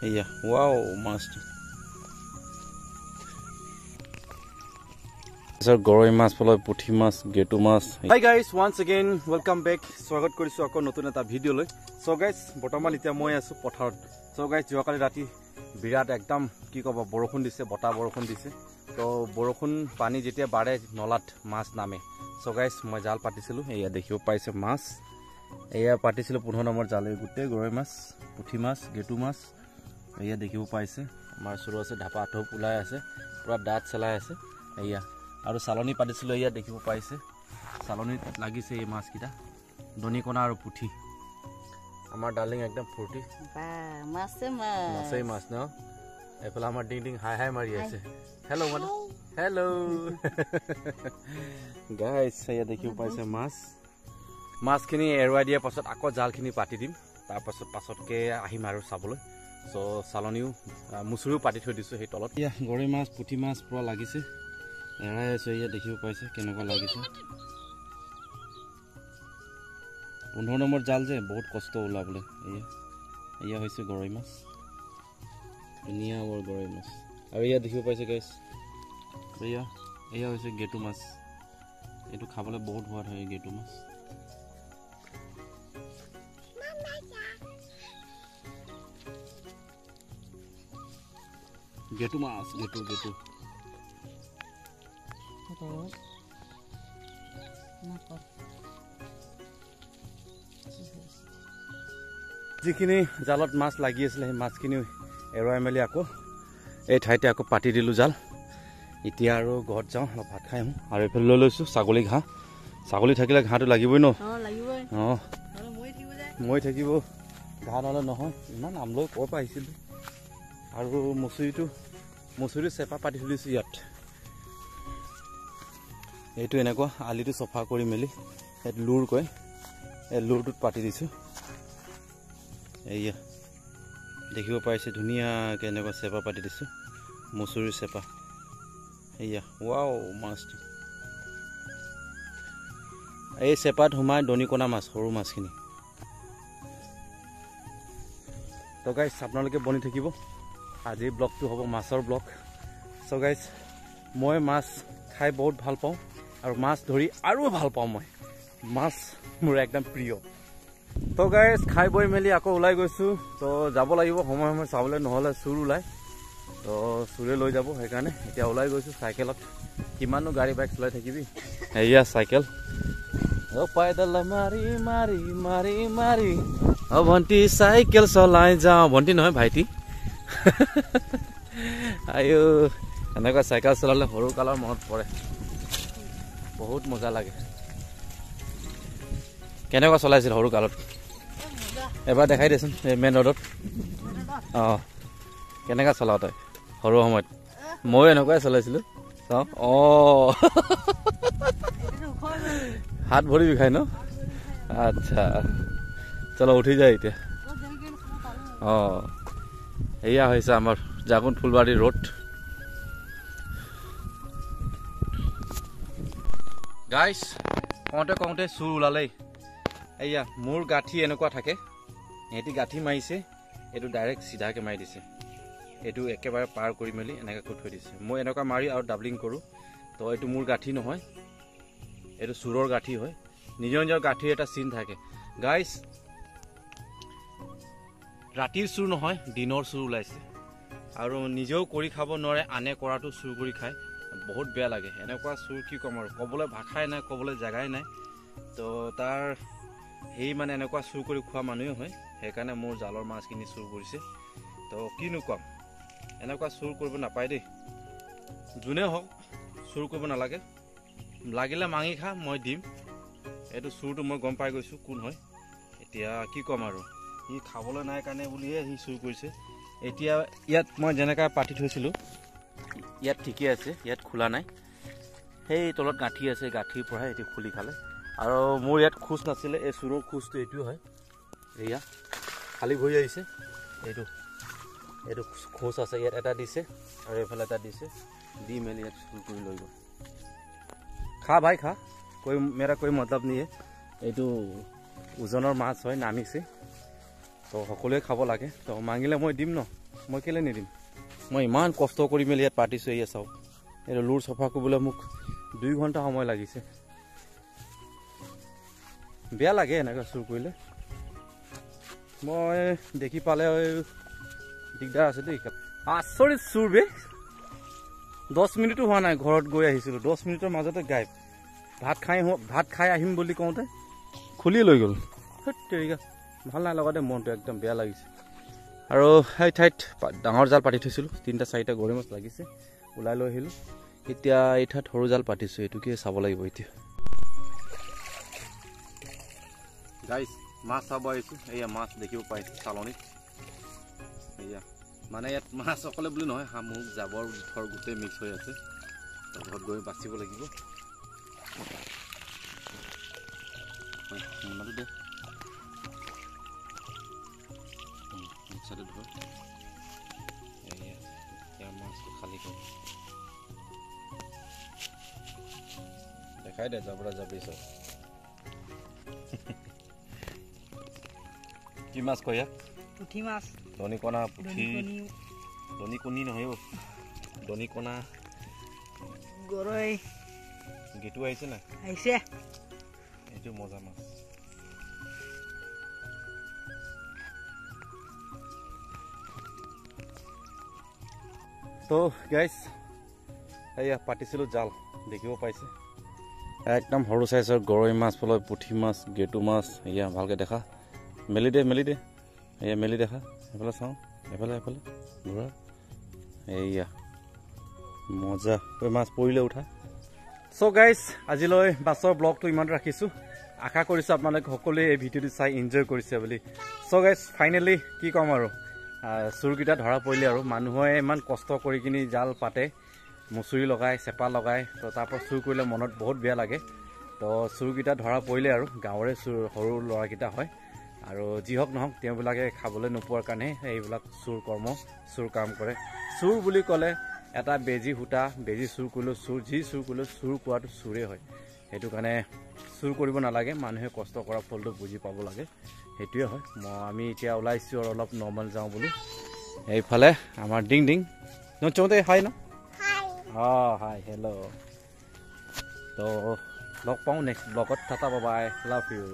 এয়া ওয়াও মাছটো সৰ গৰৈ মাছ পলৈ পুঠি মাছ গেটু মাছ hi guys once again welcome back স্বাগত কৰিছো আকৌ নতুন এটা ভিডিও লৈ সো গাইস বৰ্তমান এতিয়া মই আছো পথাৰত সো গাইস যোৱাকালি ৰাতি বিৰাট একদম কি কব বৰষুণ দিছে বতা বৰষুণ দিছে তো বৰষুণ পানী যেতিয়া বাঢ়ে নলাত মাছ নামে সো গাইস মই জাল পাতিছিলো এয়া দেখিব পাইছে মাছ এয়া পাতিছিলো 15 নম্বৰ জালে গুটে গৰৈ মাছ পুঠি মাছ গেটু মাছ এয়া দেখিব পাইছে আমাৰ সৰু আছে ঢাপা আঠপ ওলাই আছে পুৰা দাঁত চলাই আছে এয়া আৰু সালনি পাতিছিল এয়া দেখিব পাইছে সালনিত লাগিছে এই মাছ কিটা দনিকণা আৰু পুঠি আমাৰ ডাৰ্লিং একদম ফুৰ্তি বা মাছে মাছ ন এফালে আমাৰ ডিং ডিং হাই হাই মাৰি আছে হেল্ল' মানে হেল্ল' গাইস এয়া দেখিব পাইছে মাছখিনি এৰুৱাই দিয়াৰ পাছত আকৌ জালখিনি পাতি দিম তাৰ পাছতকে আহিম আৰু চাবলৈ সো সালনিও মুচুৰিও পাতি থৈ দিছো সেই তলত ইয়া গৰৈ মাছ পুঠি মাছ পুৰা লাগিছে এৰাই আছে ইয়া দেখিব পাইছে কেনেকুৱা লাগিছে 15 নম্বৰ জাল যে বহুত কষ্ট ওলাবলৈ এয়া হৈছে গৰৈ মাছ ধুনীয়া বৰ গৰৈ মাছ আৰু ইয়া দেখিব পাইছে গাইস এয়া হৈছে গেটু মাছ এইটো খাবলৈ বহুত সোৱাদ হয় গেটু মাছ গেটু মাছ গেটু যিখিনি জালত মাছ লাগি আছিল সেই মাছখিনি এৰুৱাই মেলি আকৌ এই ঠাইতে আকৌ পাতি দিলোঁ জাল এতিয়া আৰু ঘৰত যাওঁ অলপ ভাত খাই আহোঁ আৰু এইফালে লৈ লৈছোঁ ছাগলী ঘাঁহ ছাগলী থাকিলে ঘাঁহটো লাগিবই ন অঁ মই থাকিব ঘাঁহ নহ'লে নহয় ইমান আমলৈ ক'ৰ পৰা আহিছিলোঁ আৰু মচুৰি চেপা পাতি থৈ দিছোঁ ইয়াত এইটো এনেকুৱা আলিটো চফা কৰি মেলি ইয়াত লুৰ কয় এই লুৰটোত পাতি দিছোঁ এয়া দেখিব পাইছে ধুনীয়াকৈ এনেকুৱা চেপা পাতি দিছোঁ মচুৰি চেপা এয়া ৱাও মাছটো এই চেপাত সোমাই দনিকণা মাছ সৰু মাছখিনি তো গাইছ আপোনালোকে বনি থাকিব আজিৰ ব্লগটো হ'ব মাছৰ ব্লগ সো গাইছ মই মাছ খাই বহুত ভাল পাওঁ আৰু মাছ ধৰি আৰু ভাল পাওঁ মই মাছ মোৰ একদম প্ৰিয় তো গাইছ খাই বৈ মেলি আকৌ ওলাই গৈছোঁ তো যাব লাগিব সময় চাবলৈ নহ'লে চুৰ ওলাই তো চুৰে লৈ যাব সেইকাৰণে এতিয়া ওলাই গৈছোঁ চাইকেলত কিমানো গাড়ী বাইক চলাই থাকিবি এয়া চাইকেল পাইডাল মাৰি মাৰি মাৰি মাৰি ভণ্টি চাইকেল চলাই যাওঁ ভণ্টি নহয় ভাইটি আয়ো এনেকুৱা চাইকেল চলালে সৰু কালৰ মনত পৰে বহুত মজা লাগে কেনেকুৱা চলাইছিল সৰু কালত এবাৰ দেখাই দেচোন মেইন ৰোডত অঁ কেনেকুৱা চলাও তই সৰু সময়ত ময়ো এনেকুৱাই চলাইছিলোঁ চাওঁ অঁ হাত ভৰি বিষাই ন আচ্ছা চলো উঠি যায় এতিয়া অঁ এয়া হৈছে আমাৰ জাগুন ফুলবাৰী ৰোড গাইছ কওঁতে চুৰ ওলালেই এয়া মোৰ গাঁঠি এনেকুৱা থাকে সিহঁতি গাঁঠি মাৰিছে এইটো ডাইৰেক্ট চিধাকৈ মাৰি দিছে এইটো একেবাৰে পাৰ কৰি মেলি এনেকৈ কৰি থৈ দিছে মই এনেকুৱা মাৰি আৰু ডাবলিং কৰোঁ তো এইটো মোৰ গাঁঠি নহয় এইটো চুৰৰ গাঁঠি হয় নিজৰ গাঁঠিৰ এটা চিন থাকে গাইছ ৰাতিৰ চুৰ নহয় দিনৰ চুৰ ওলাইছে আৰু নিজেও কৰি খাব নোৱাৰে আনে কৰাটো চুৰ কৰি খায় বহুত বেয়া লাগে এনেকুৱা চুৰ কি ক'ম আৰু ক'বলৈ ভাষাই নাই ক'বলৈ জেগাই নাই তো তাৰ সেই মানে এনেকুৱা চুৰ কৰি খোৱা মানুহে হয় সেইকাৰণে মোৰ জালৰ মাছখিনি চুৰ কৰিছে তো কিনো ক'ম এনেকুৱা চুৰ কৰিব নাপায় দেই যোনে হওক চুৰ কৰিব নালাগে লাগিলে মাঙি খা মই দিম এইটো চুৰটো মই গম পাই গৈছোঁ কোন হয় এতিয়া কি ক'ম আৰু সি খাবলৈ নাই কাৰণে বুলিহে সি চুৰ কৰিছে এতিয়া ইয়াত মই যেনেকৈ পাতি থৈছিলোঁ ইয়াত ঠিকেই আছে ইয়াত খোলা নাই সেই তলত গাঁঠি আছে গাঁঠিৰ পৰাহে এইটো খুলি খালে আৰু মোৰ ইয়াত খোজ নাছিলে এই চুৰৰ খোজটো এইটো হয় এয়া খালী ভৰি আহিছে এইটো খোজ আছে ইয়াত এটা দিছে আৰু এইফালে এটা দিছে দি মেলি ইয়াত চুৰ কৰি লৈ গ'ল খা ভাই খা মেৰা কৈ মতলব নিয়ে এইটো ওজনৰ মাছ হয় নামিছে তো সকলোৱে খাব লাগে তো মাঙিলে মই দিম ন মই কেলে নিদিম মই ইমান কষ্ট কৰি মেলি ইয়াত পাতিছোঁ এয়া চাওক এই লুৰ চফা কৰিবলৈ মোক 2 ঘণ্টা সময় লাগিছে বেয়া লাগে এনেকৈ চুৰ কৰিলে মই দেখি পালে দিগদাৰ আছে দেই আচৰিত চুৰ বে 10 মিনিটো হোৱা নাই ঘৰত গৈ আহিছিলোঁ 10 মিনিটৰ মাজতে গায়ব ভাত খাই আহিম বুলি কওঁতে খুলি লৈ গ'ল তেৰিকা ভাল নাই লগতে মনটো একদম বেয়া লাগিছে আৰু সেই ঠাইত ডাঙৰ জাল পাতি থৈছিলোঁ 3টা 4টা গৰৈ মাছ লাগিছে ওলাই লৈ আহিলোঁ এতিয়া এই ঠাইত সৰু জাল পাতিছোঁ এইটোকে চাব লাগিব এতিয়া গাইছ মাছ চাব আহিছোঁ এয়া মাছ দেখিব পাইছোঁ চালনীত এয়া মানে ইয়াত মাছ অকলে বুলি নহয় শামুক জাবৰ জোথৰ গোটেই মিক্স হৈ আছে ঘৰত গৈ বাচিব লাগিব মোনাটো দে মিক্সাৰটো ধৰ এয়া মাছটো খালী কৰি দেখাই দে যাবৰা যাবি চব কি মাছ কয় পুঠি মাছ দনিকণা পুঠি দনিকণি নহয় দনিকণা গৰৈ গেটু আহিছে না আহিছে এইটো মজা মাছ তো গাইজ এয়া পাতিছিলোঁ জাল দেখিব পাইছে একদম সৰু চাইজৰ গৰৈ মাছ পলয় পুঠি মাছ গেটু মাছ এয়া ভালকৈ দেখা মেলি দে এয়া মেলি দেখা এইফালে চাওঁ এইফালে ঘূৰা এয়া মজা তই মাছ পৰিলে উঠা চ' গাইজ আজিলৈ মাছৰ ব্লগটো ইমান ৰাখিছোঁ আশা কৰিছোঁ আপোনালোকে সকলোৱে এই ভিডিঅ'টো চাই এনজয় কৰিছে বুলি চ' গাইজ ফাইনেলি কি ক'ম আৰু চোৰকেইটা ধৰা পৰিলে আৰু মানুহে ইমান কষ্ট কৰি কিনি জাল পাতে মচুৰি লগাই চেপা লগাই তো তাৰপৰা চুৰ কৰিলে মনত বহুত বেয়া লাগে তো চোৰকেইটা ধৰা পৰিলে আৰু গাঁৱৰে চুৰ সৰু ল'ৰাকেইটা হয় আৰু যি হওক নহওক তেওঁবিলাকে খাবলৈ নোপোৱাৰ কাৰণে এইবিলাক চুৰ কাম কৰে চুৰ বুলি ক'লে এটা বেজী সূতা বেজী চুৰ কৰিলেও চুৰ কৰাটো চুৰেই হয় সেইটো কাৰণে চুৰ কৰিব নালাগে মানুহে কষ্ট কৰা ফলটো বুজি পাব লাগে সেইটোৱে হয় আমি এতিয়া ওলাইছোঁ আৰু অলপ নৰ্মেল যাওঁ বোলো এইফালে আমাৰ ডিং নচোঁতে হাই ন হাই হেল্ল' তো লগ পাওঁ নেক্সট ব্লগত tata bye bye love U